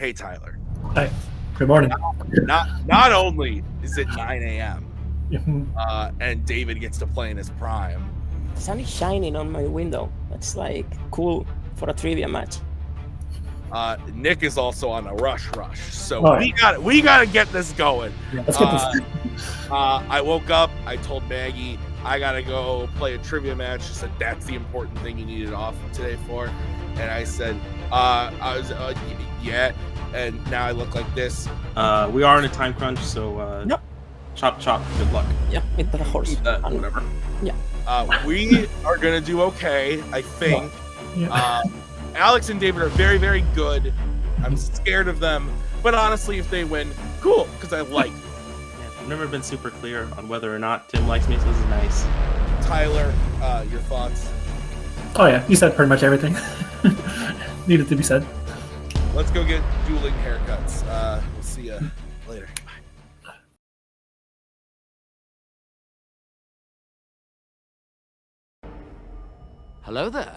Hey, Tyler. Hi. Good morning. Not only is it 9 a.m. Mhm. And David gets to play in his prime. The sun is shining on my window. That's like cool for a trivia match. Nick is also on a rush. So Oh, we gotta get this going. Yeah, let's get this. I woke up. I told Maggie I gotta go play a trivia match. She said that's the important thing you needed off today for, and I said, yeah. And now I look like this. We are in a time crunch, so Yep. Chop. Good luck. Yeah, with the horse. Eat that, whatever. Yeah. We are gonna do okay, I think. Yeah. Alex and David are very, very good. I'm scared of them, but honestly, if they win, cool, because I like them. Yeah, I've never been super clear on whether or not Tim likes me, so this is nice. Tyler, your thoughts? Oh yeah, you said pretty much everything needed to be said. Let's go get dueling haircuts. We'll see you later. Hello there.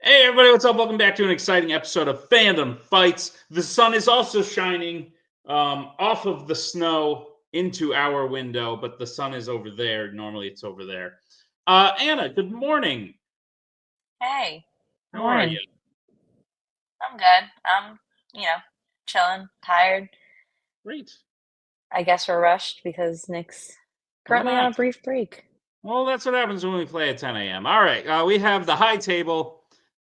Hey everybody, what's up? Welcome back to an exciting episode of Fandom Fights. The sun is also shining off of the snow into our window, but the sun is over there. Normally it's over there. Anna, good morning. Hey, How are you? I'm good. I'm, chilling, tired. Great. I guess we're rushed because Nick's currently on a not? brief break. Well, that's what happens when we play at 10 a.m. All right, we have the high table.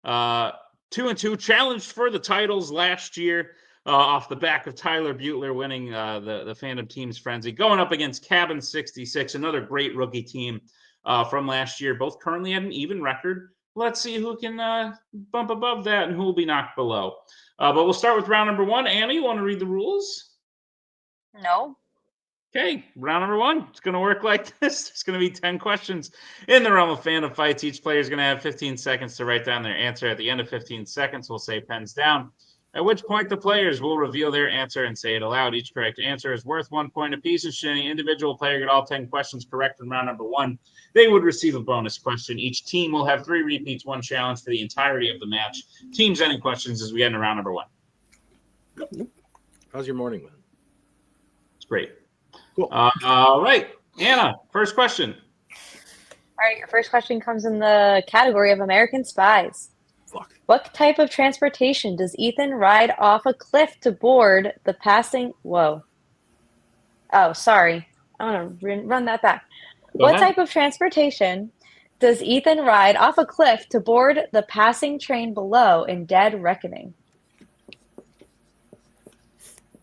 2-2 challenged for the titles last year off the back of Tyler Butler winning the Fandom Teams Frenzy, going up against Cabin 66, another great rookie team from last year. Both currently at an even record. Let's see who can bump above that and who will be knocked below. But we'll start with round number one. Anna, you want to read the rules? No? Okay, round number one. It's going to work like this. There's going to be 10 questions in the realm of Fandom Fights. Each player is going to have 15 seconds to write down their answer. At the end of 15 seconds, we'll say pens down, at which point the players will reveal their answer and say it aloud. Each correct answer is worth 1 point apiece. And should any individual player get all 10 questions correct in round number one, they would receive a bonus question. Each team will have 3 repeats, 1 challenge for the entirety of the match. Teams, any questions as we get into round number one? How's your morning, man? It's great. Cool. All right, Anna, first question. All right, your first question comes in the category of American Spies. Fuck. What type of transportation does Ethan ride off a cliff to board the passing... Whoa. Oh, sorry. I'm going to run that back. What type of transportation does Ethan ride off a cliff to board the passing train below in Dead Reckoning?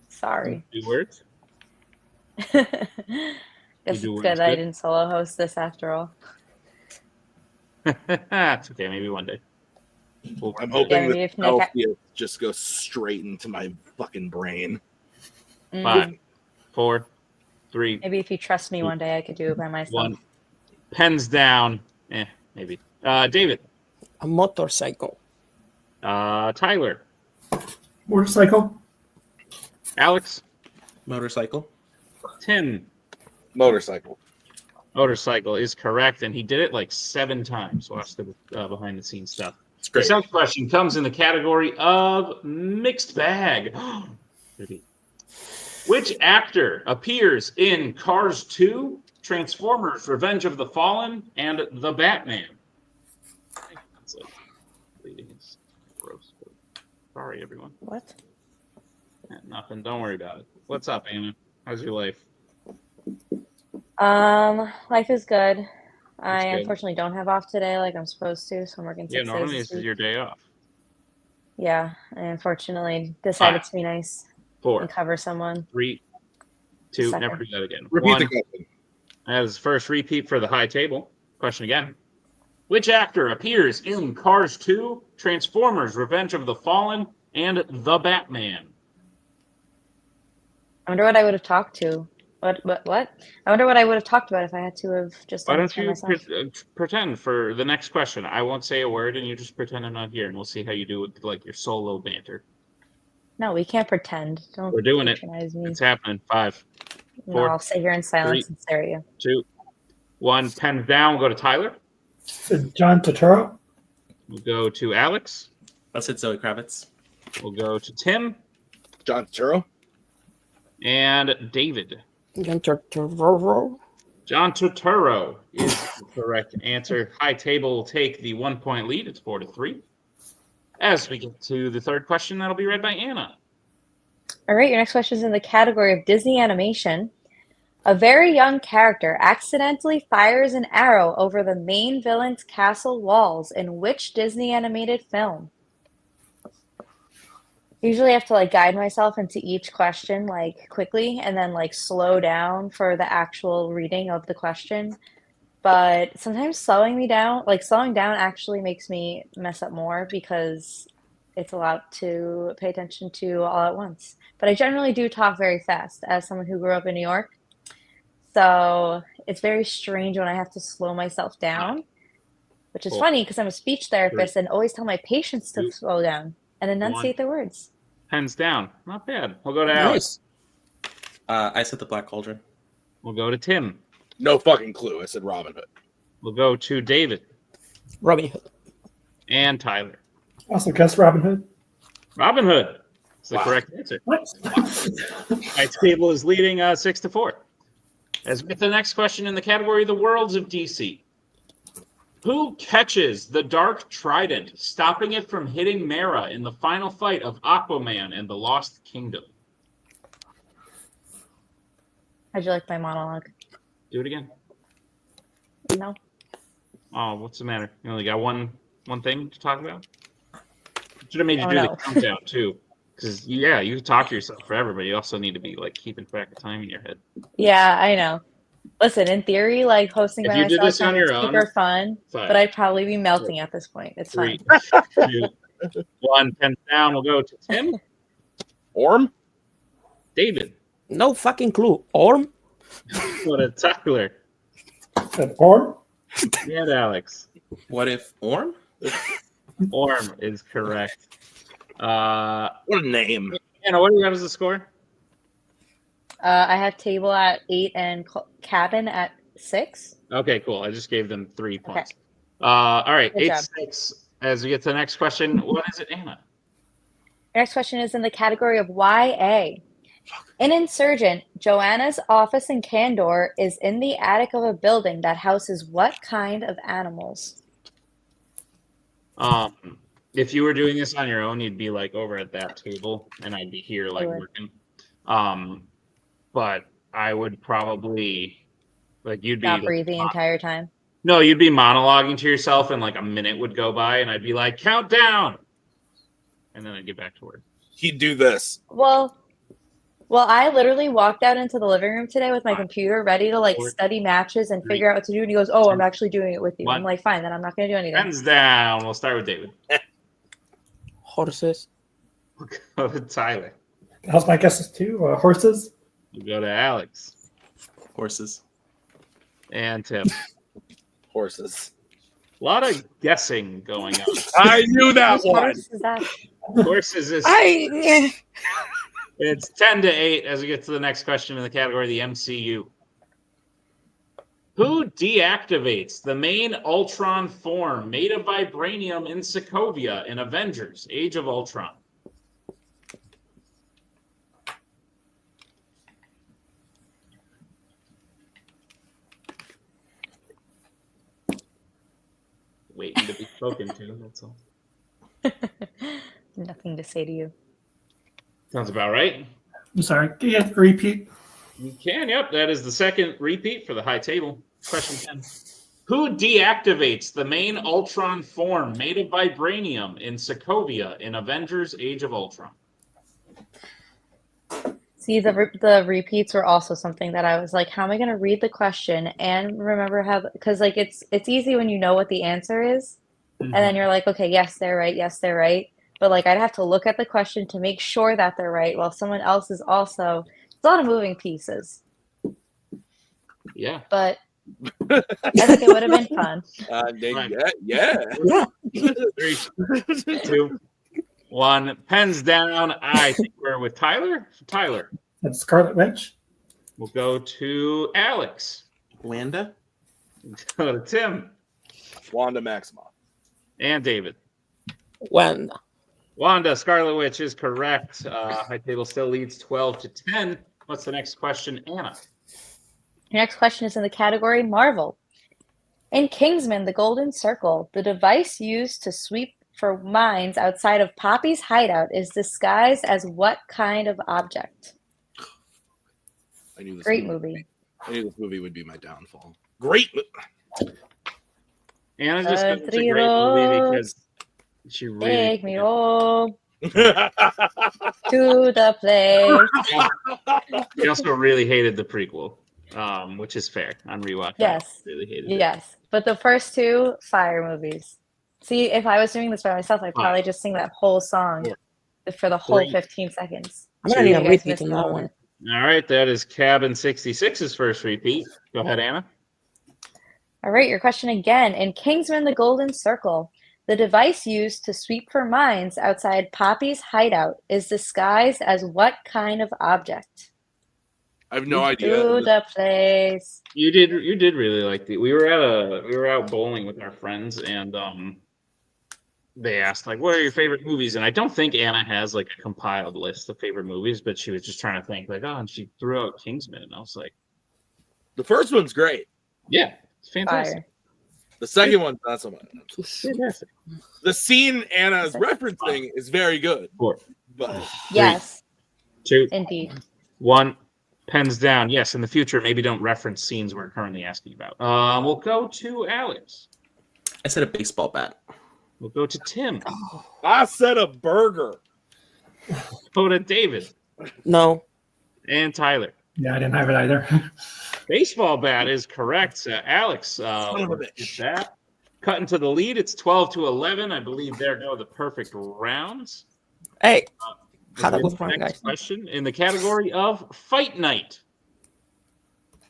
Sorry. 2 words. Guess it's do good words I good. didn't solo host this after all. It's okay. Maybe one day. I'm hoping maybe that if Nick Celsius just goes straight into my fucking brain. 5, 4, 3, Maybe if you trust me one day, I could do it by myself. 1. Pens down. Maybe. David. A motorcycle. Tyler. Motorcycle. Alex. Motorcycle. Tim. Motorcycle. Motorcycle is correct, and he did it like 7 times. Watch the behind-the-scenes stuff. It's The great. second question comes in the category of mixed bag. Which actor appears in Cars 2, Transformers: Revenge of the Fallen, and The Batman? That's bleeding is gross. Sorry, everyone. What? Nothing. Don't worry about it. What's up, Anna? How's your life? Life is good. I good. unfortunately don't have off today like I'm supposed to, so I'm working 6 days normally this this is week. your day off. Yeah, I unfortunately decided to be nice 4, and cover someone. 3, 2. Second. Never do that again. Repeat 1. the question. As first repeat for the high table. Question again. Which actor appears in Cars 2, Transformers: Revenge of the Fallen, and The Batman? I wonder what I would have talked to. What? I wonder what I would have talked about if I had to have just Why done don't this by you myself. pretend for the next question? I won't say a word, and you just pretend I'm not here, and we'll see how you do with like your solo banter. No, we can't pretend. Don't We're doing it. patronize me. It's happening. 5, No, 4, I'll sit here in silence 3, and stare at you. 2, 1. Pens down. We'll go to Tyler. John Turturro. We'll go to Alex. I said Zoe Kravitz. We'll go to Tim John Turturro. and David. John Turturro. John Turturro is the correct answer. High table will take the 1-point lead. It's 4-3. As we get to the third question, that'll be read by Anna. All right, your next question is in the category of Disney animation. A very young character accidentally fires an arrow over the main villain's castle walls in which Disney animated film? Usually I have to like guide myself into each question like quickly and then like slow down for the actual reading of the question. But sometimes slowing down actually makes me mess up more because it's a lot to pay attention to all at once. But I generally do talk very fast as someone who grew up in New York. So it's very strange when I have to slow myself down, which is funny because I'm a speech therapist and always tell my patients to slow down and enunciate their words. Pens down. Not bad. We'll go to Alex. I said the Black Cauldron. We'll go to Tim. No fucking clue. I said Robin Hood. We'll go to David. Robin Hood. And Tyler. Also guess Robin Hood. Robin Hood is the correct answer. What? My table is leading 6-4. As we get to the next question in the category of the worlds of DC. Who catches the Dark Trident, stopping it from hitting Mera in the final fight of Aquaman and the Lost Kingdom? How'd you like my monologue? Do it again. No. Oh, what's the matter? You only got one thing to talk about? Should have made you do no. the countdown too. Because you talk to yourself forever, but you also need to be like keeping track of time in your head. Yeah, I know. Listen, in theory, like hosting If by you did myself this on sounds your own, super fun, fine. but I'd probably be melting at this point. It's 3, fine. 2, 1. Pens down. We'll go to Tim. Orm. David. No fucking clue. Orm? What a Tyler. Said Orm. And Alex. What if Orm? Orm is correct. What a name. Anna, what do you got as a score? I have table at 8 and cabin at 6. Okay, cool. I just gave them 3 points. All right, Good job. 8-6. As we get to the next question, what is it, Anna? Your next question is in the category of YA. In Insurgent, Joanna's office in Candor is in the attic of a building that houses what kind of animals? If you were doing this on your own, you'd be like over at that table, and I'd be here like working. But I would probably like you'd be Not breathe the entire time. No, you'd be monologuing to yourself, and like a minute would go by, and I'd be like, "Countdown," and then I'd get back to work. He'd do this. Well, I literally walked out into the living room today with my computer ready to like study matches and figure out what to do. And he goes, "Oh, I'm actually doing it with you." I'm like, "Fine, then I'm not going to do anything." Pens down. We'll start with David. Horses. We'll go to Tyler. How's my guesses too? Horses. We'll go to Alex. Horses. And Tim. Horses. A lot of guessing going on. I knew that Whose one. horse is that? Horses is it's 10-8 as we get to the next question in the category of the MCU. Who deactivates the main Ultron form made of vibranium in Sokovia in Avengers: Age of Ultron? Waiting to be spoken to, that's all. Nothing to say to you. Sounds about right. I'm sorry. Can you repeat? You can, yep. That is the second repeat for the high table. Question 10. Who deactivates the main Ultron form made of vibranium in Sokovia in Avengers Age of Ultron? See, the repeats were also something that I was like, how am I going to read the question and remember how, because like it's easy when you know what the answer is, and then you're like, okay, yes, they're right, yes, they're right. But like I'd have to look at the question to make sure that they're right, while someone else is also. It's a lot of moving pieces. Yeah. But I think it would have been fun. Yeah. 3, 2, 1. Pens down. I think we're with Tyler. Tyler. That's Scarlet Witch. We'll go to Alex. Wanda? Go to Tim. Wanda Maximoff. And David. Wanda. Wanda, Scarlet Witch is correct. High table still leads 12-10. What's the next question, Anna? Your next question is in the category Marvel. In Kingsman: The Golden Circle, the device used to sweep for mines outside of Poppy's hideout is disguised as what kind of object? I knew this Great movie. I knew this movie would be my downfall. Great. Anna just said it's a great movie because she really Take me home to the place. She also really hated the prequel, which is fair on rewatch. Yes. I really hated it. Yes. But the first two, fire movies. See, if I was doing this by myself, I'd probably just sing that whole song for the whole 15 seconds. I'm going to need a repeat on that one. All right, that is Cabin 66's first repeat. Go ahead, Anna. All right, your question again. In Kingsman: The Golden Circle, the device used to sweep for mines outside Poppy's hideout is disguised as what kind of object? I have no idea. To the place. You did really like the. We were out bowling with our friends, and they asked like, "What are your favorite movies?" And I don't think Anna has like a compiled list of favorite movies, but she was just trying to think like, "Oh," and she threw out Kingsman, and I was like, The first one's great. "Yeah, it's fantastic." Fire. The second one's not so much. Fantastic. The scene Anna's referencing is very good. 4, But Yes, 2, indeed. 1. Pens down. Yes, in the future, maybe don't reference scenes we're currently asking about. We'll go to Alex. I said a baseball bat. We'll go to Tim. I said a burger. Go to David No. and Tyler. Yeah, I didn't have it either. Baseball bat is correct. Alex, Son of a bitch. that. Cutting to the lead, it's 12-11. I believe there go the perfect rounds. Hey. Had a Next good run, guys. question in the category of Fight Night.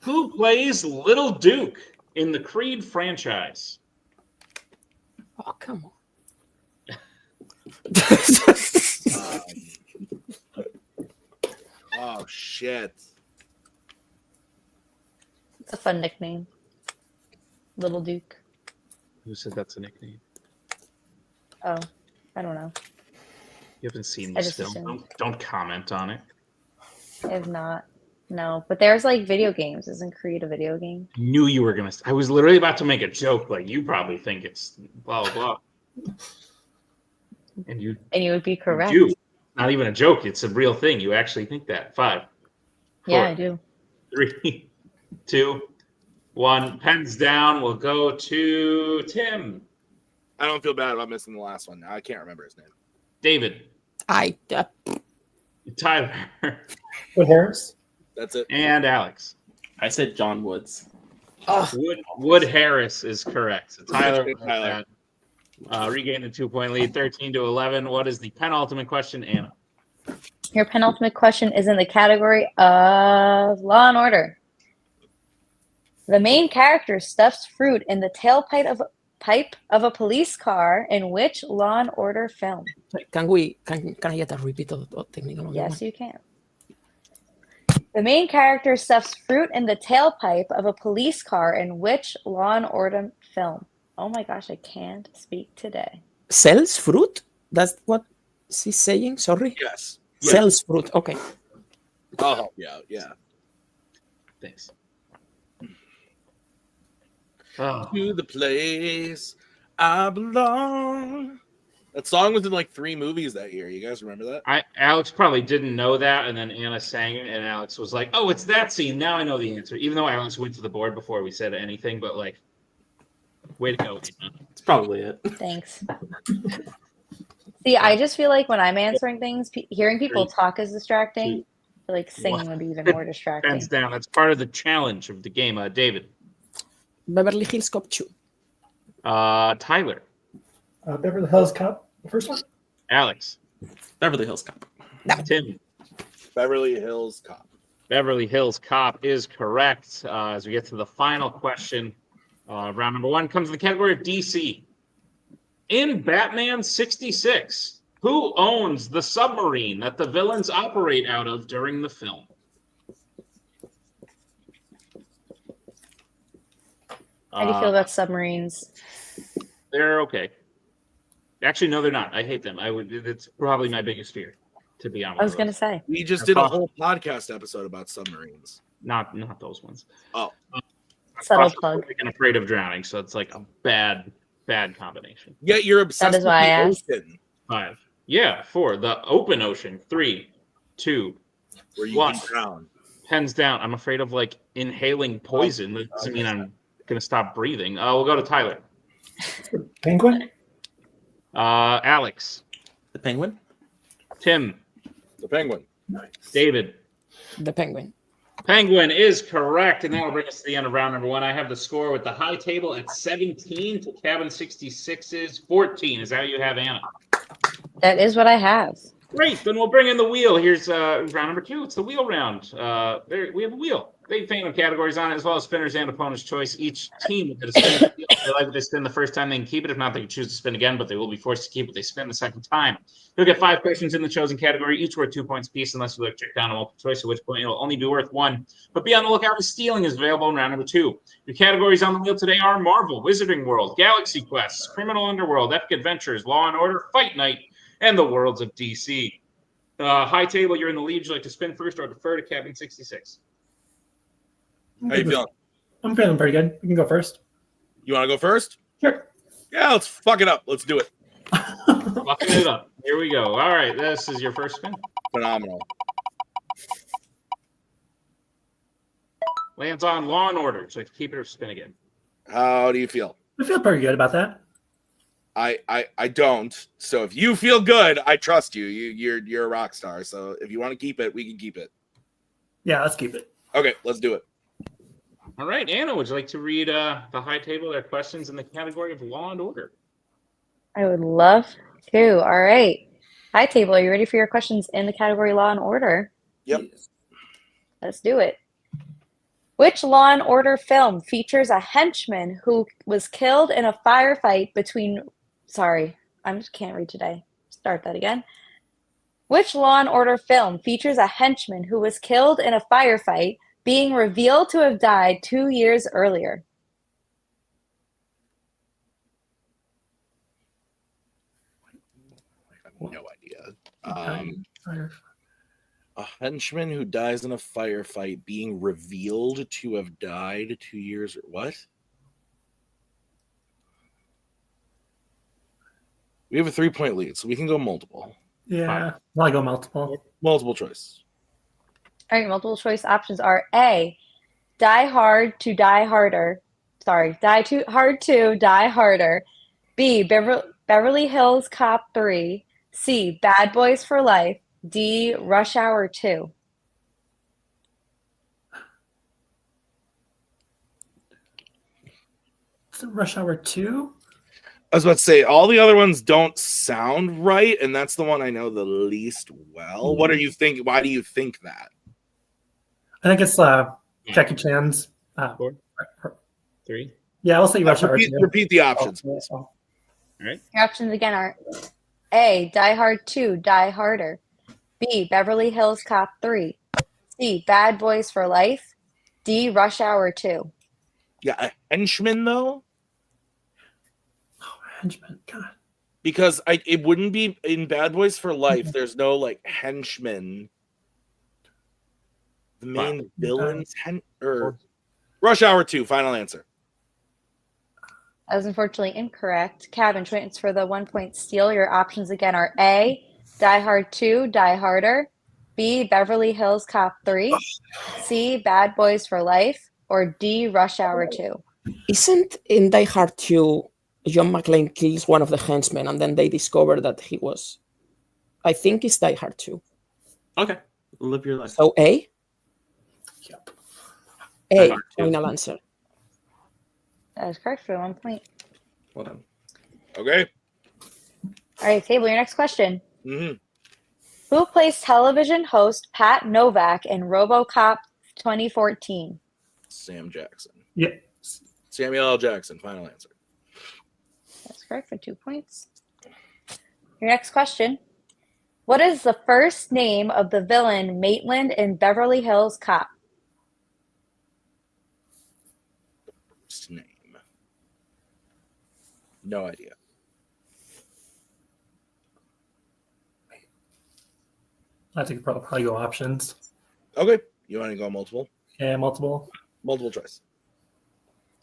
Who plays Little Duke in the Creed franchise? Oh, come on. Oh shit. It's a fun nickname. Little Duke. Who said that's a nickname? Oh, I don't know. You haven't seen I this just film. assumed. Don't comment on it. If not, no. But there's like video games. Isn't Creed a video game? Knew you were gonna. I was literally about to make a joke. Like you probably think it's blah blah blah, and you And you would be correct. do. Not even a joke. It's a real thing. You actually think that. 5, 4, Yeah, I do. 3, 2, 1. Pens down. We'll go to Tim. I don't feel bad about missing the last one. I can't remember his name. David. Tyler. Wood Harris. That's it. And Alex. I said John Woods. Wood Harris is correct. So Tyler, Tyler. regained the 2-point lead, 13-11. What is the penultimate question, Anna? Your penultimate question is in the category of Law and Order. The main character stuffs fruit in the tailpipe of a police car in which Law and Order film? Can I get a repeat of the technical? Yes, you can. The main character stuffs fruit in the tailpipe of a police car in which Law and Order film? Oh my gosh, I can't speak today. Sells fruit? That's what she's saying? Sorry? Yes. Sells fruit. Okay. I'll help you out. Yeah. Thanks. Oh. To the place I belong. That song was in like 3 movies that year. You guys remember that? Alex probably didn't know that, and then Anna sang it, and Alex was like, "Oh, it's that scene." Now I know the answer, even though Alex went to the board before we said anything. But like, Way to go. It's probably it. Thanks. See, I just feel like when I'm answering things, hearing people talk is distracting. I feel like singing would be even more distracting. Hands down. That's part of the challenge of the game. David. Beverly Hills Cop 2. Tyler. Beverly Hills Cop, the first one. Alex. Beverly Hills Cop. Tim. Beverly Hills Cop. Beverly Hills Cop is correct. As we get to the final question, round number 1 comes in the category of DC. In Batman 66, who owns the submarine that the villains operate out of during the film? How do you feel about submarines? They're okay. Actually, no, they're not. I hate them. It's probably my biggest fear, to be honest. I was going to say. We just did a whole podcast episode about submarines. Not those ones. Oh. Subtle plug. I'm afraid of drowning, so it's like a bad combination. Yeah, you're obsessed That is with why I the asked. ocean. 5. Yeah, 4. The open ocean. 3, 2, Where you 1. can drown. Pens down. I'm afraid of like inhaling poison. That doesn't mean I'm gonna stop breathing. We'll go to Tyler. Penguin? Alex. The Penguin? Tim. The penguin. Nice. David. The Penguin. Penguin is correct, and that will bring us to the end of round number 1. I have the score with the high table at 17 to Cabin 66's 14. Is that what you have, Anna? That is what I have. Great. Then we'll bring in the wheel. Here's round number 2. It's the wheel round. We have a wheel. 8 Fandom categories on it, as well as spinners and opponent's choice. Each team will get a spin. If they like what they spin the first time, they can keep it. If not, they can choose to spin again, but they will be forced to keep what they spin the second time. You'll get 5 questions in the chosen category, each worth 2 points apiece, unless you like to check down a multiple choice, at which point it will only be worth 1. But be on the lookout for stealing is available in round number 2. Your categories on the wheel today are Marvel, Wizarding World, Galaxy Quest, Criminal Underworld, Epic Adventures, Law and Order, Fight Night, and the Worlds of DC. High table, you're in the lead. Would you like to spin first or defer to Cabin 66? How you feeling? I'm feeling pretty good. You can go first. You want to go first? Sure. Yeah, let's fuck it up. Let's do it. Fucking it up. Here we go. All right, this is your first spin. Phenomenal. Lands on Law and Order. So keep it or spin again. How do you feel? I feel pretty good about that. I don't. So if you feel good, I trust you. You're a rock star. So if you want to keep it, we can keep it. Yeah, let's keep it. Okay, let's do it. All right, Anna, would you like to read the high table? There are questions in the category of Law and Order. I would love to. All right. High table, are you ready for your questions in the category Law and Order? Yep. Let's do it. Which Law and Order film features a henchman who was killed in a firefight between... Sorry, I just can't read today. Start that again. Which Law and Order film features a henchman who was killed in a firefight, being revealed to have died 2 years earlier? I have no idea. A henchman who dies in a firefight being revealed to have died 2 years. What? We have a 3-point lead, so we can go multiple. Yeah, I'll go multiple. Multiple choice. All right, multiple choice options are A, Die Hard to Die Harder. Sorry, Die Too Hard to Die Harder. B, Beverly Hills Cop 3. C, Bad Boys for Life. D, Rush Hour 2. Is it Rush Hour 2? I was about to say, all the other ones don't sound right, and that's the one I know the least well. What are you thinking? Why do you think that? I think it's Jackie Chan's. 4, 3. Yeah, I'll say Rush Hour 2. Repeat the options. All right. Your options again are A, Die Hard 2, Die Harder. B, Beverly Hills Cop 3. C, Bad Boys for Life. D, Rush Hour 2. Yeah, a henchman, though? Oh, henchman. God. Because it wouldn't be in Bad Boys for Life. There's no, like, henchman. The main villain's Rush Hour 2, final answer. That was unfortunately incorrect. Cabin Twins for the 1-point steal. Your options again are A, Die Hard 2, Die Harder. B, Beverly Hills Cop 3. C, Bad Boys for Life. Or D, Rush Hour 2. Isn't in Die Hard 2, John McClane kills one of the henchmen and then they discover that he was. I think it's Die Hard 2. Okay. Live your life. So A? Yep. Die A, Hard 2. final answer. That is correct for 1 point. Well done. Okay. All right, Table, your next question. hmm Who plays television host Pat Novak in RoboCop 2014? Sam Jackson. Yeah. Samuel L. Jackson. Final answer. That's correct for 2 points. Your next question. What is the first name of the villain Maitland in Beverly Hills Cop? First name. No idea. I think probably go options. Okay. You want to go multiple? Yeah, multiple. Multiple choice.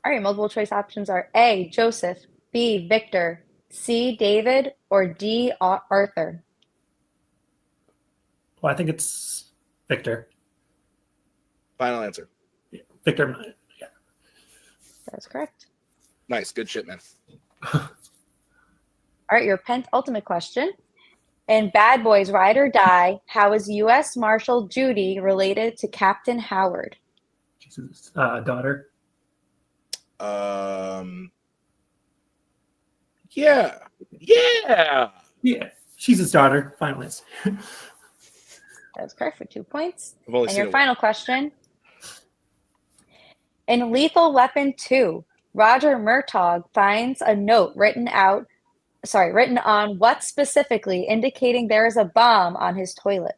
All right, multiple choice options are A, Joseph, B, Victor, C, David, or D, Arthur. Well, I think it's Victor. Final answer. Victor. Yeah. That's correct. Nice. Good shit, man. All right, your penultimate question. In Bad Boys Ride or Die, how is U.S. Marshal Judy related to Captain Howard? Jesus. Daughter. Yeah. Yeah. Yeah. She's his daughter. Final answer. That's correct for 2 points. I've only And seen your it final question. In Lethal Weapon 2, Roger Murtaugh finds a note written on what specifically, indicating there is a bomb on his toilet.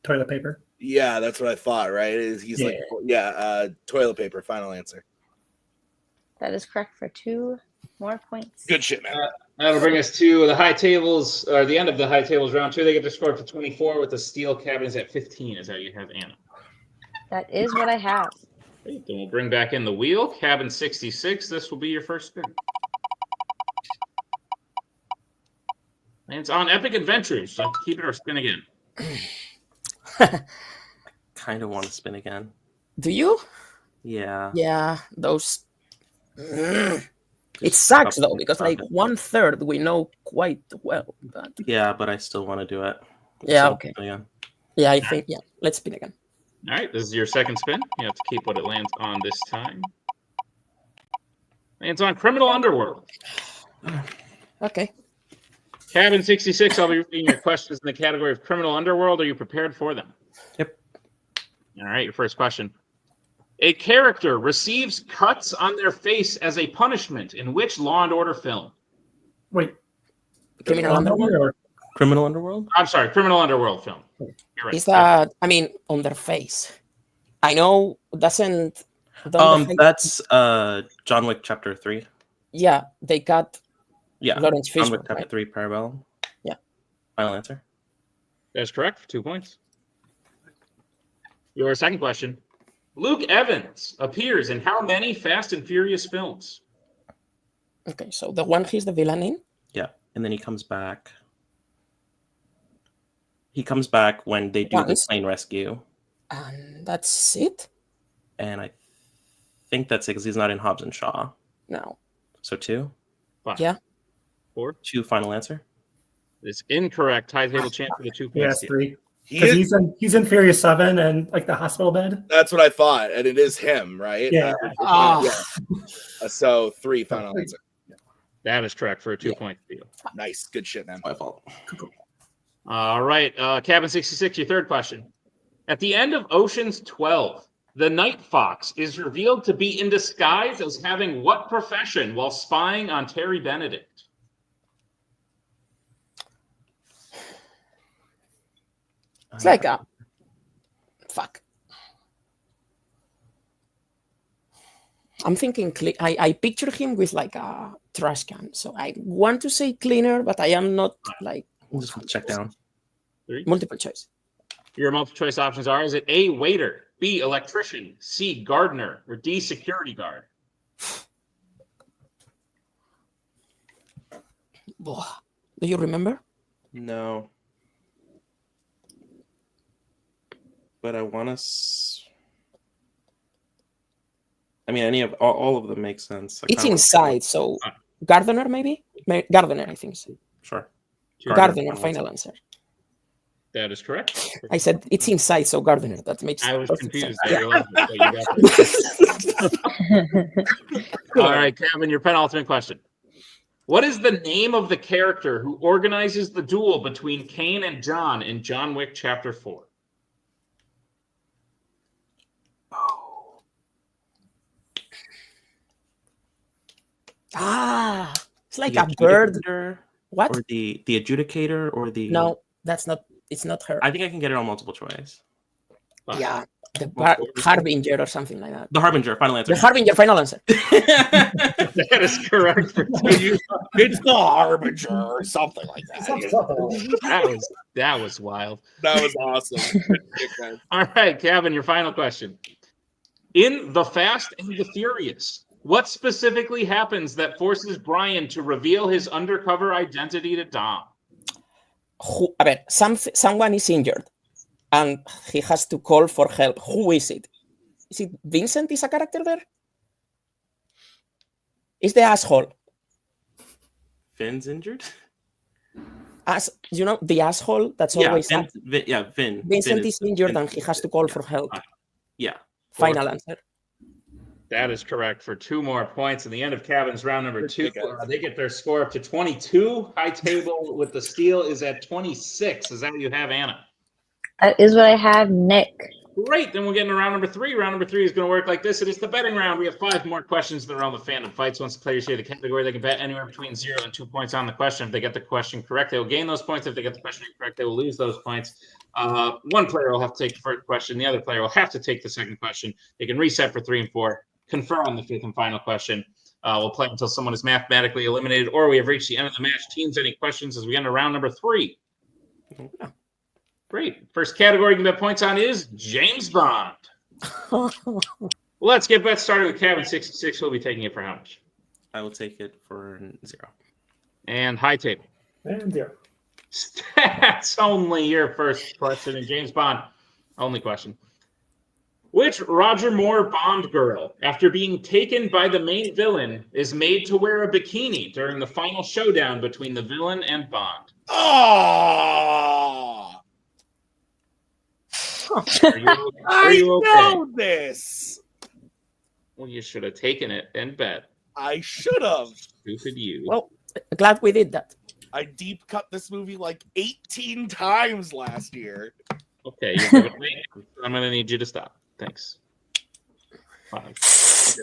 Toilet paper. Yeah, that's what I thought, right? He's like, toilet paper. Final answer. That is correct for 2 more points. Good shit, man. That'll bring us to the high tables, or the end of the high tables round 2. They get their score for 24 with the steel cabins at 15. Is that you have, Anna? That is what I have. Great. Then we'll bring back in the wheel. Cabin 66. This will be your first spin. And it's on Epic Adventures. So keep it or spin again. Kind of want to spin again. Do you? Yeah. Yeah, those. It sucks though because like 1/3 we know quite well. But... Yeah, but I still want to do it. Yeah. So, Okay. Yeah. Yeah, I think. Yeah. Let's spin again. All right. This is your second spin. You have to keep what it lands on this time. Lands on Criminal Underworld. Okay. Cabin 66. I'll be reading your questions in the category of Criminal Underworld. Are you prepared for them? Yep. All right. Your first question. A character receives cuts on their face as a punishment in which Law and Order film? Wait. Criminal Underworld? Or... Criminal Underworld? I'm sorry, Criminal Underworld film. You're right. Is that? I mean, on their face. I know doesn't. That's John Wick Chapter 3. Yeah, they got. Yeah. Lawrence John Fishburne, Wick Chapter 3 Parabellum. Yeah. Final answer. That's correct for 2 points. Your second question. Luke Evans appears in how many Fast and Furious films? Okay, so the one he's the villain in? Yeah. And then he comes back. He comes back when they do the Once. plane rescue. And that's it? And I think that's it because he's not in Hobbs and Shaw. No. So 2? 5. Yeah. 4. 2 final answer? It's incorrect. High table champ for the 2 points. Yes, 3. He Because is, he's in Furious 7 and like the hospital bed. that's what I thought, and it is him, right? Yeah. So 3 final answer. That is correct for a 2-point deal. Nice. Good shit, man. My fault. All right. Cabin 66, your third question. At the end of Ocean's 12, the Night Fox is revealed to be in disguise as having what profession while spying on Terry Benedict? It's like a. Fuck. I'm thinking. I picture him with like a trash can. So I want to say cleaner, but I am not like. Just check down. 3. Multiple choice. Your multiple choice options are: is it A, waiter, B, electrician, C, gardener, or D, security guard? Do you remember? No. But I want to. I mean, any of all of them make sense. It's inside, so Gardener maybe? Gardener, I think so. Sure. Gardener, final answer. That is correct. I said it's inside, so Gardener. That makes I was perfect confused. sense. I realized it, but you got it. All right, Kevin, your penultimate question. What is the name of the character who organizes the duel between Kane and John in John Wick Chapter 4? Ah, it's like The a bird. adjudicator, What? Or the adjudicator, or the... No, that's not. It's not her. I think I can get it on multiple choice. Yeah, the What was it? Harbinger or something like that. The Harbinger, final answer. The Harbinger, final answer. That is correct. It's the Harbinger or something like that. That was wild. That was awesome. All right, Kevin, your final question. In The Fast and the Furious, what specifically happens that forces Brian to reveal his undercover identity to Dom? A ver, someone is injured, and he has to call for help. Who is it? Is it Vincent? Is a character there? Is the asshole? Finn's injured? As you know, the asshole that's always Vin. Vin. Vincent Vin is injured and he has to call for help. Yeah. Final answer. That is correct for 2 more points. In the end of Kevin's round number 2, they get their score up to 22. High table with the steal is at 26. Is that what you have, Anna? That is what I have, Nick. Great. Then we'll get into round number 3. Round number 3 is going to work like this. It is the betting round. We have 5 more questions in the realm of Fandom Fights. Once the players share the category, they can bet anywhere between 0 and 2 points on the question. If they get the question correct, they will gain those points. If they get the question incorrect, they will lose those points. One player will have to take the first question. The other player will have to take the second question. They can reset for 3 and 4. Confirm the 5th and final question. We'll play until someone is mathematically eliminated or we have reached the end of the match. Teams, any questions as we enter round number 3? Great. First category you can bet points on is James Bond. Let's get bets started with Kevin. 66 will be taking it for how much? I will take it for 0. And high table. And 0. That's only your first question. And James Bond, only question. Which Roger Moore Bond girl, after being taken by the main villain, is made to wear a bikini during the final showdown between the villain and Bond? Oh, Are you okay? I know this. Well, you should have taken it and bet. I should have. Stupid you. Well, glad we did that. I deep cut this movie like 18 times last year. Okay, you're giving me. I'm going to need you to stop. Thanks. 5. You're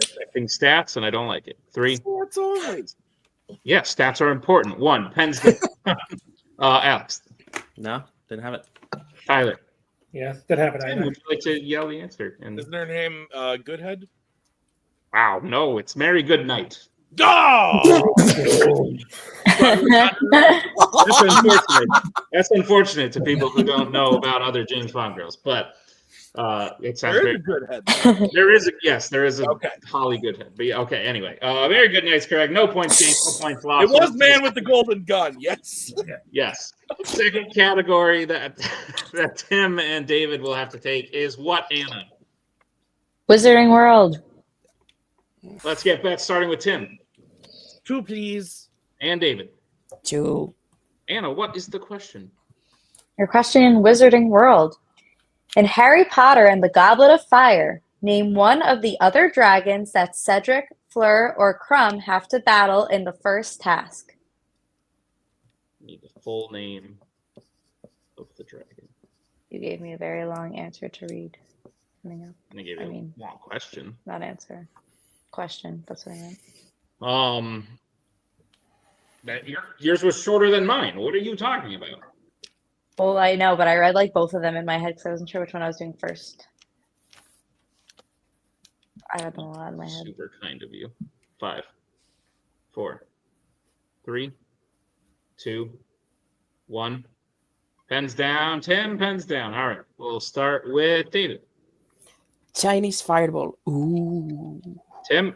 affecting stats, and I don't like it. 3. What's always? Yeah, stats are important. 1. Pens down. Alex. No, didn't have it. Tyler. Yeah, that happened. I know. Would you like to yell the answer? And Isn't her name Goodhead? wow, no, it's Mary Goodnight. Oh! That's unfortunate. That's unfortunate to people who don't know about other James Bond girls, but it sounds There is very. a Goodhead. There is a Okay. Holly Goodhead. But yeah, okay, anyway, Mary Goodnight's correct. No points gained, no points lost. It was Man with the Golden Gun. Yes. Yes. Second category that Tim and David will have to take is what, Anna? Wizarding World. Let's get bets starting with Tim 2, please. and David. 2. Anna, what is the question? Your question in Wizarding World. In Harry Potter and the Goblet of Fire, name one of the other dragons that Cedric, Fleur, or Crumb have to battle in the first task. Need the full name of the dragon. You gave me a very long answer to read. Coming up. I gave you a long question. Not answer. Question. That's what I meant. Yours was shorter than mine. What are you talking about? Well, I know, but I read like both of them in my head because I wasn't sure which one I was doing first. I had them a lot in my head. Super kind of you. 5, 4, 3, 2, 1. Pens down. Tim, pens down. All right. We'll start with David. Chinese fireball. Ooh. Tim.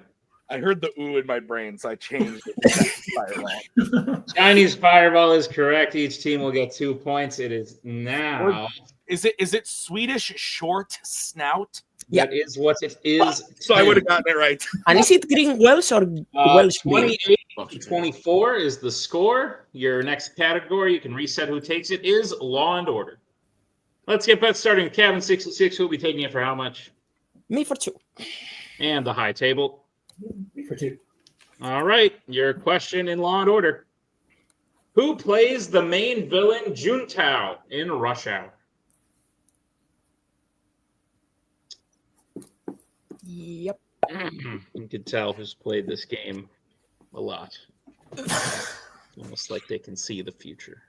I heard the ooh in my brain, so I changed it to Fireball. Chinese fireball is correct. Each team will get 2 points. It is now. Is it Swedish short snout? Yeah. That is what it is. So I would have gotten it right. And is it Green Welsh or Welsh Green? 28 to 24 is the score. Your next category, you can reset who takes it, is Law and Order. Let's get bets starting with Cabin 66. Who'll be taking it for how much? Me for 2. And the high table. Me for 2. All right, your question in Law and Order. Who plays the main villain Juntao in Rush Hour? Yep. You can tell who's played this game a lot. Almost like they can see the future.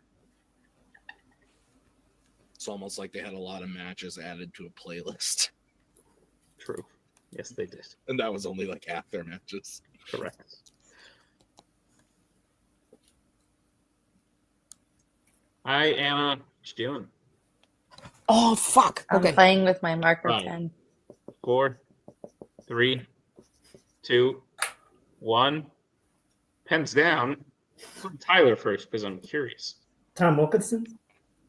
It's almost like they had a lot of matches added to a playlist. True. Yes, they did. And that was only like half their matches. Correct. Hi, Anna. What you doing? Oh, fuck. I'm Okay. playing with my marker Right. pen. 4, 3, 2, 1. Pens down. Put Tyler first because I'm curious. Tom Wilkinson.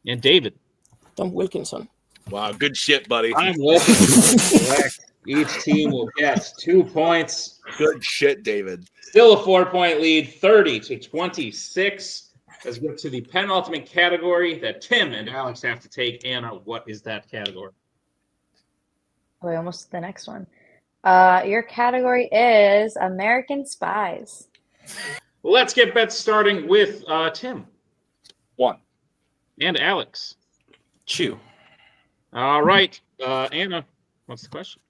And David. Tom Wilkinson. Wow, good shit, buddy. I'm looking. Correct. Each team will get 2 points. Good shit, David. Still a 4-point lead, 30 to 26. Let's go to the penultimate category that Tim and Alex have to take. Anna, what is that category? Oh, almost the next one. Your category is American Spies. Let's get bets starting with Tim 1. and Alex. 2. All right, Anna, what's the question?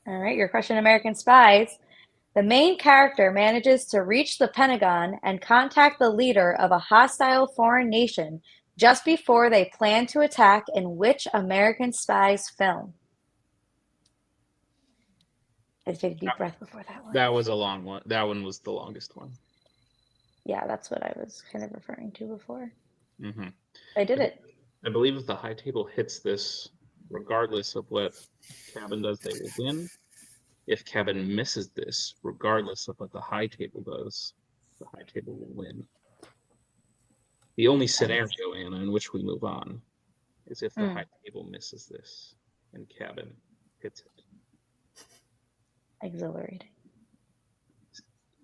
All right, your question, American Spies. The main character manages to reach the Pentagon and contact the leader of a hostile foreign nation just before they plan to attack in which American Spies film? I take a deep breath before that one. That was a long one. That one was the longest one. Yeah, that's what I was kind of referring to before. Mm-hmm. I did it. I believe if the high table hits this, regardless of what Cabin does, they will win. If Cabin misses this, regardless of what the high table does, the high table will win. The only scenario, Anna, in which we move on is if the high table misses this and Cabin hits it. Exhilarating.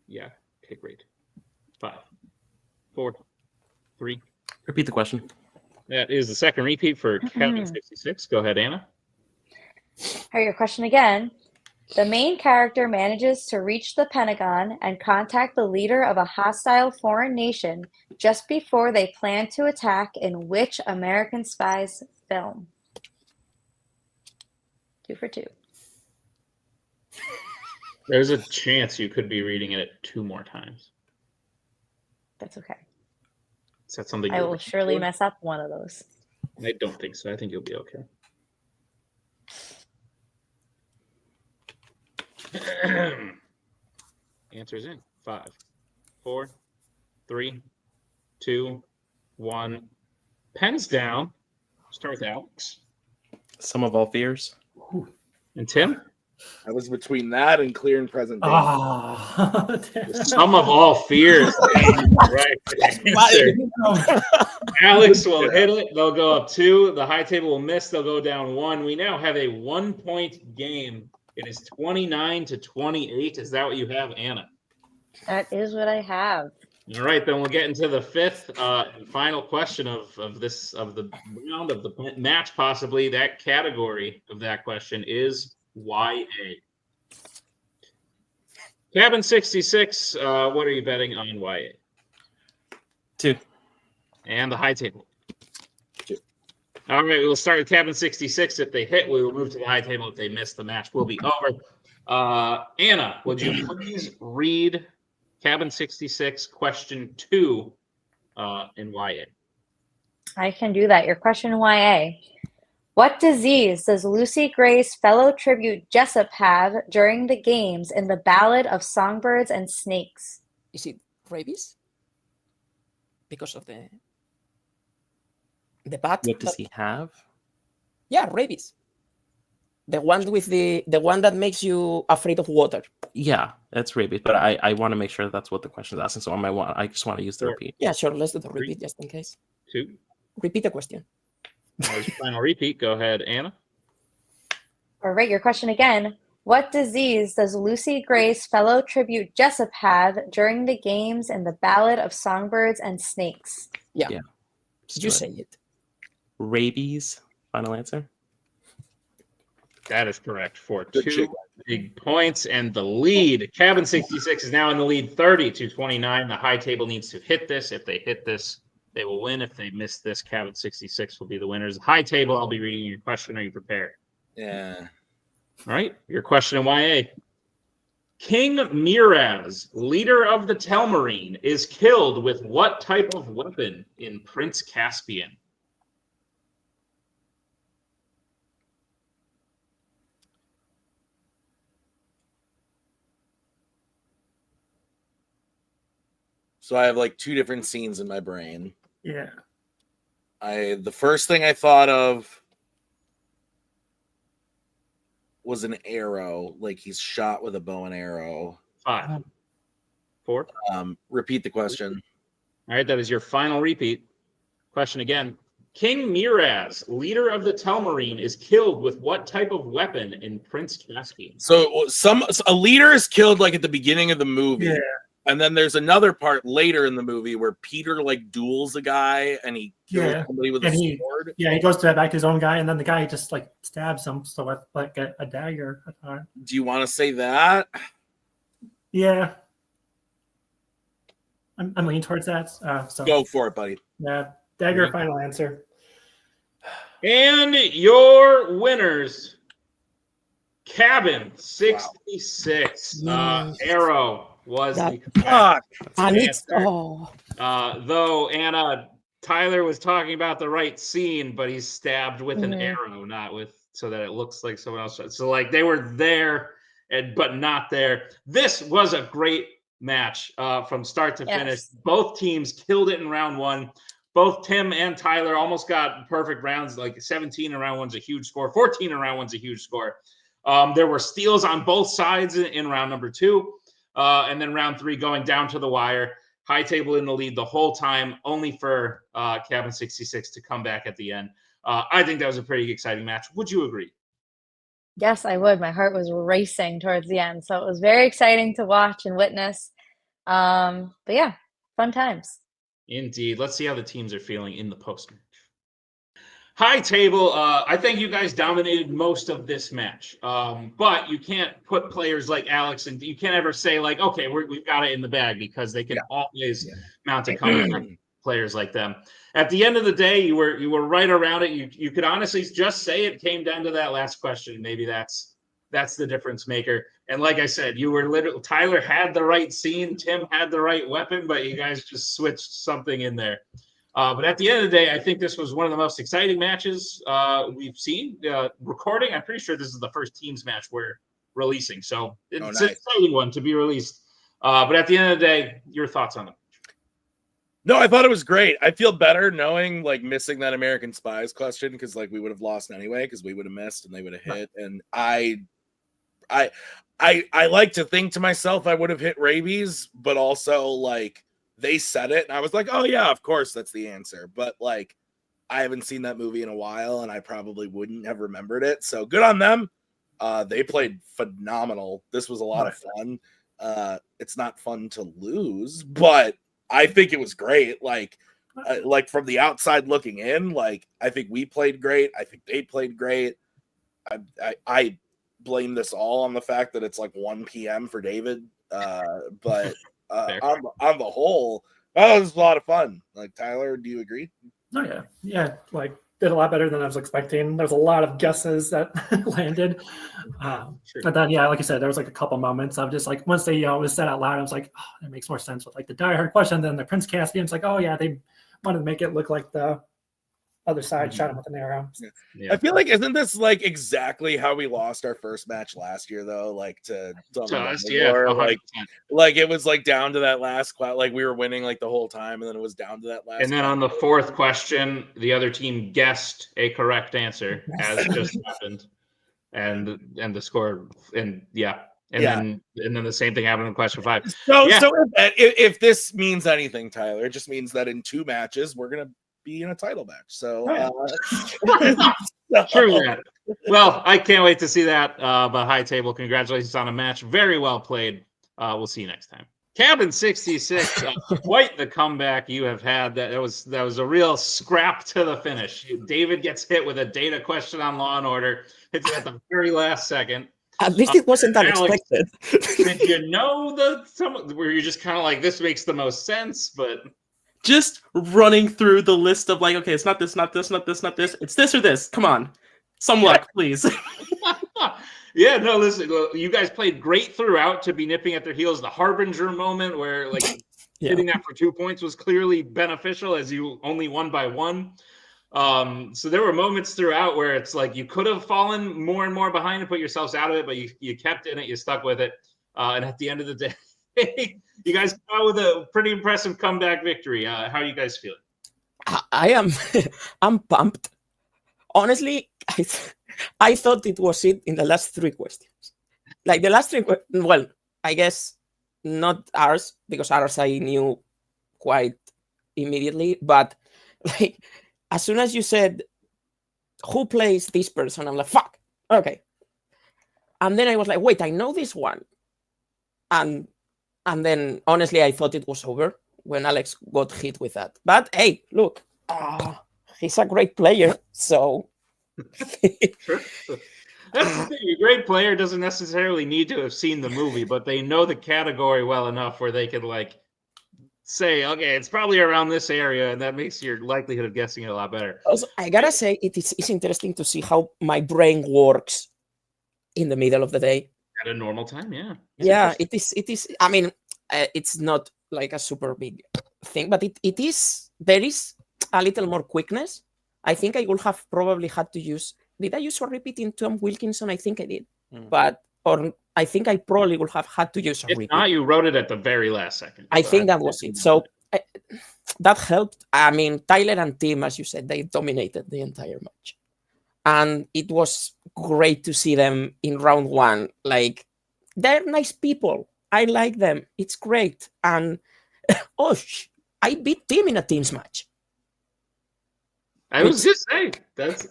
Yeah. Okay, great. 5, 4, 3. Repeat the question. That is the second repeat for Cabin 66. Go ahead, Anna. All right, your question again. The main character manages to reach the Pentagon and contact the leader of a hostile foreign nation just before they plan to attack in which American Spies film? 2 for 2. There's a chance you could be reading it 2 more times. That's okay. Is that something I you're will looking surely for? mess up one of those. I don't think so. I think you'll be okay. Answers in 5, 4, 3, 2, 1. Pens down. Start with Alex. Sum of all fears. And Tim? I was between that and Clear and Present Danger. Ah. Sum of all fears. Right. Answer. Alex will hit it. They'll go up 2. The high table will miss. They'll go down 1. We now have a 1-point game. It is 29 to 28. Is that what you have, Anna? That is what I have. All right, then we'll get into the 5th and final question of the round of the match. Possibly that category of that question is YA. Cabin 66. What are you betting on YA? 2. And the high table. 2. All right, we'll start with Cabin 66. If they hit, we will move to the high table. If they miss, the match will be over. Anna, would you please read Cabin 66, question 2 in YA? I can do that. Your question, YA. What disease does Lucy Gray's fellow tribute Jessup have during the games in the Ballad of Songbirds and Snakes? Is it rabies? Because of the bat? What does he have? Yeah, rabies. The one with the one that makes you afraid of water. Yeah, that's rabies, but I want to make sure that's what the question is asking, so I just want to use the repeat. Yeah, sure. Let's do the repeat just in case. 2. Repeat the question. That was your final repeat. Go ahead, Anna. All All right, your question again. What disease does Lucy Gray's fellow tribute Jessup have during the games in the Ballad of Songbirds and Snakes? Yeah. Yeah. You say it. Rabies. Final answer. That is correct for Good 2 chick. big points. And the lead, Cabin 66 is now in the lead 30-29. The high table needs to hit this. If they hit this, they will win. If they miss this, Cabin 66 will be the winners. High table, I'll be reading your question. Are you prepared? Yeah. All right, your question in YA. King Miraz, leader of the Telmarine, is killed with what type of weapon in Prince Caspian? So I have like 2 different scenes in my brain. Yeah. The first thing I thought of was an arrow, like he's shot with a bow and arrow. 5, 4. Repeat the question. All right, that is your final repeat. Question again. King Miraz, leader of the Telmarine, is killed with what type of weapon in Prince Caspian? So a leader is killed like at the beginning of the movie. Yeah. And then there's another part later in the movie where Peter like duels a guy and he kills somebody with a sword. Yeah, he goes back to his own guy, and then the guy just like stabs him. So with like a dagger. Do you want to say that? Yeah. I'm leaning towards that. So Go for it, buddy. Yeah, dagger. Final answer. And your winners, Cabin 66. Arrow was the correct answer. Though Anna, Tyler was talking about the right scene, but he's stabbed with an arrow, not with, so that it looks like someone else. So like they were there, but not there. This was a great match from start to finish. Both teams killed it in round 1. Both Tim and Tyler almost got perfect rounds, like 17 in round 1's a huge score. 14 in round 1's a huge score. There were steals on both sides in round number 2. And then round 3 going down to the wire. High table in the lead the whole time, only for Cabin 66 to come back at the end. I think that was a pretty exciting match. Would you agree? Yes, I would. My heart was racing towards the end. So it was very exciting to watch and witness. But yeah, fun times. Indeed. Let's see how the teams are feeling in the post-match. High table, I think you guys dominated most of this match. But you can't put players like Alex, and you can't ever say like, okay, we've got it in the bag, because they can always mount a comeback. Players like them. At the end of the day, you were right around it. You could honestly just say it came down to that last question. Maybe that's the difference maker. And like I said, you were literally, Tyler had the right scene, Tim had the right weapon, but you guys just switched something in there. But at the end of the day, I think this was one of the most exciting matches we've seen. Recording, I'm pretty sure this is the first teams match we're releasing. So it's an exciting one to be released. But at the end of the day, your thoughts on it? No, I thought it was great. I feel better knowing like missing that American Spies question, because like we would have lost anyway, because we would have missed and they would have hit. And I like to think to myself I would have hit rabies, but also like they said it and I was like, oh yeah, of course that's the answer. But like I haven't seen that movie in a while and I probably wouldn't have remembered it. So good on them. They played phenomenal. This was a lot of fun. It's not fun to lose, but I think it was great. Like from the outside looking in, like I think we played great. I think they played great. I blame this all on the fact that it's like 1 p.m. for David. But on the whole, it was a lot of fun. Like Tyler, do you agree? Oh yeah. Like did a lot better than I was expecting. There's a lot of guesses that landed. But then, yeah, like I said, there was like a couple moments of just like once they was said out loud, I was like, oh, that makes more sense with like the Die Hard question. Then the Prince Caspian, it's like, oh yeah, they wanted to make it look like the other side shot him with an arrow. Yeah. I feel like isn't this like exactly how we lost our first match last year though? Like to us, yeah, like it was like down to that last like we were winning like the whole time, and then it was down to that last. And then on the 4th question, the other team guessed a correct answer, as just happened, and the score, and then the same thing happened in question 5. So if this means anything, Tyler, it just means that in 2 matches we're gonna be in a title match. So True that. Well, I can't wait to see that. But High Table, congratulations on a match. Very well played. We'll see you next time. Cabin 66, quite the comeback you have had. That was a real scrap to the finish. David gets hit with a data question on Law and Order, hits it at the very last second. At least it wasn't unexpected. Did you know where you're just kind of like, this makes the most sense, but just running through the list of like, okay, it's not this, not this, not this, not this. It's this or this. Come on, some luck, please. Yeah, no, listen, you guys played great throughout to be nipping at their heels. The Harbinger moment where like hitting that for 2 points was clearly beneficial as you only won by 1. So there were moments throughout where it's like you could have fallen more and more behind and put yourselves out of it, but you kept in it, you stuck with it. And at the end of the day, you guys came out with a pretty impressive comeback victory. How are you guys feeling? I'm pumped. Honestly, I thought it was it in the last 3 questions. Like the last 3, well, I guess not ours, because ours I knew quite immediately. But like as soon as you said, who plays this person? I'm like, fuck, okay. And then I was like, wait, I know this one. And then honestly, I thought it was over when Alex got hit with that. But hey, look, he's a great player, so That's the thing. A great player doesn't necessarily need to have seen the movie, but they know the category well enough where they could like say, okay, it's probably around this area, and that makes your likelihood of guessing it a lot better. Also, I gotta say, it's interesting to see how my brain works in the middle of the day. At a normal time, yeah. Yeah, it is. I mean, it's not like a super big thing, but it is. There is a little more quickness. I think I would have probably had to use. Did I use a repeat in Tom Wilkinson? I think I did, or I think I probably would have had to use a repeat. If not, you wrote it at the very last second. I think that was it. So that helped. I mean, Tyler and Tim, as you said, they dominated the entire match. And it was great to see them in round 1. Like, they're nice people. I like them. It's great. And, I beat Tim in a teams match. I was just saying, that's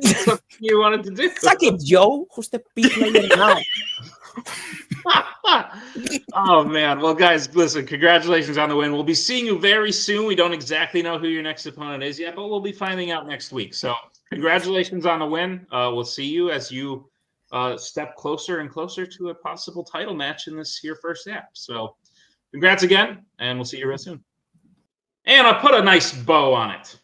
something you wanted to do. Suck it, Joe. Who's the P player now? Oh, man. Well, guys, listen, congratulations on the win. We'll be seeing you very soon. We don't exactly know who your next opponent is yet, but we'll be finding out next week. So congratulations on the win. We'll see you as you step closer and closer to a possible title match in this here first app. So congrats again, and we'll see you real soon. And I put a nice bow on it.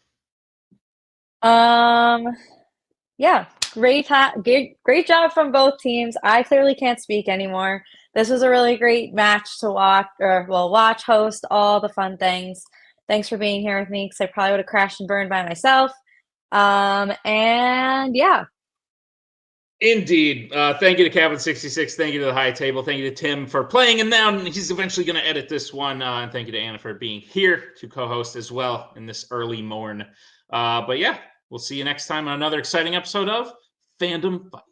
Yeah, great job from both teams. I clearly can't speak anymore. This was a really great match to watch, host, all the fun things. Thanks for being here with me, because I probably would have crashed and burned by myself. And yeah. Indeed. Thank you to Cabin 66. Thank you to the High Table. Thank you to Tim for playing. And now he's eventually going to edit this one. And thank you to Anna for being here to co-host as well in this early morn. But yeah, we'll see you next time on another exciting episode of Fandom Fights.